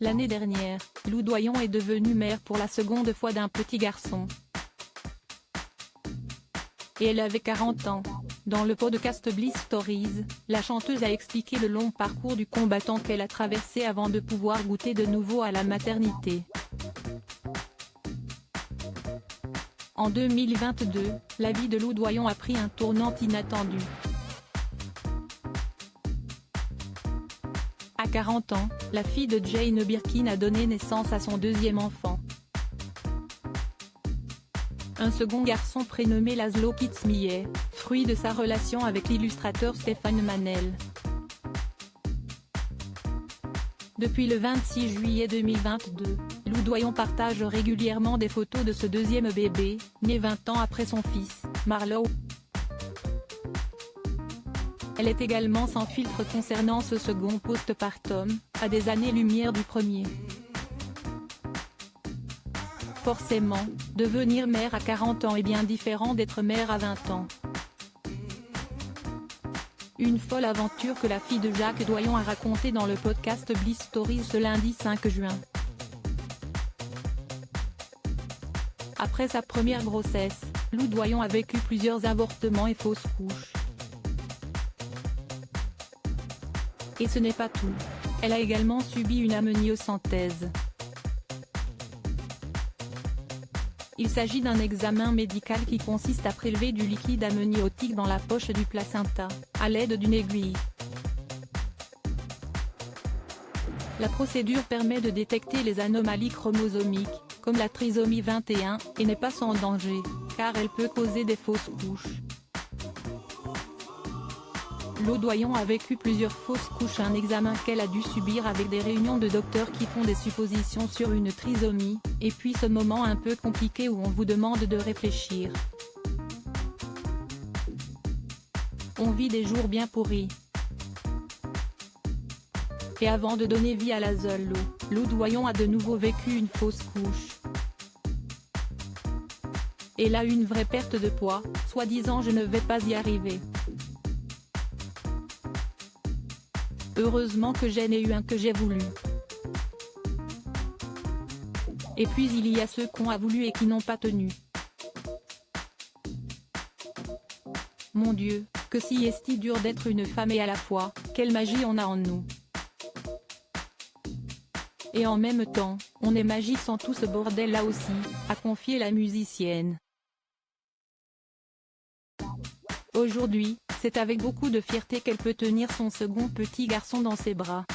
L'année dernière, Lou Doyon est devenue mère pour la seconde fois d'un petit garçon. Et elle avait 40 ans. Dans le podcast Bliss Stories, la chanteuse a expliqué le long parcours du combattant qu'elle a traversé avant de pouvoir goûter de nouveau à la maternité. En 2022, la vie de Lou Doyon a pris un tournant inattendu. À 40 ans, la fille de Jane Birkin a donné naissance à son deuxième enfant. Un second garçon prénommé Laszlo Kitsmié, fruit de sa relation avec l'illustrateur Stéphane Manel. Depuis le 26 juillet 2022, Lou Doyon partage régulièrement des photos de ce deuxième bébé, né 20 ans après son fils, Marlo. Elle est également sans filtre concernant ce second postpartum, à des années-lumière du premier. Forcément, devenir mère à 40 ans est bien différent d'être mère à 20 ans. Une folle aventure que la fille de Jacques Doyon a racontée dans le podcast Bliss Stories ce lundi 5 juin. Après sa première grossesse, Lou Doyon a vécu plusieurs avortements et fausses couches. Et ce n'est pas tout. Elle a également subi une amniosynthèse. Il s'agit d'un examen médical qui consiste à prélever du liquide amniotique dans la poche du placenta, à l'aide d'une aiguille. La procédure permet de détecter les anomalies chromosomiques, comme la trisomie 21, et n'est pas sans danger, car elle peut causer des fausses couches. Lou Doyon a vécu plusieurs fausses couches, un examen qu'elle a dû subir avec des réunions de docteurs qui font des suppositions sur une trisomie, et puis ce moment un peu compliqué où on vous demande de réfléchir. On vit des jours bien pourris. Et avant de donner vie à Laszlo, Lou Doyon a de nouveau vécu une fausse couche. Et là une vraie perte de poids, soi-disant je ne vais pas y arriver. Heureusement que j'en ai eu un que j'ai voulu. Et puis il y a ceux qu'on a voulu et qui n'ont pas tenu. Mon Dieu, que si est-il dur d'être une femme et à la fois, quelle magie on a en nous. Et en même temps, on est magique sans tout ce bordel là aussi, a confié la musicienne. Aujourd'hui, c'est avec beaucoup de fierté qu'elle peut tenir son second petit garçon dans ses bras.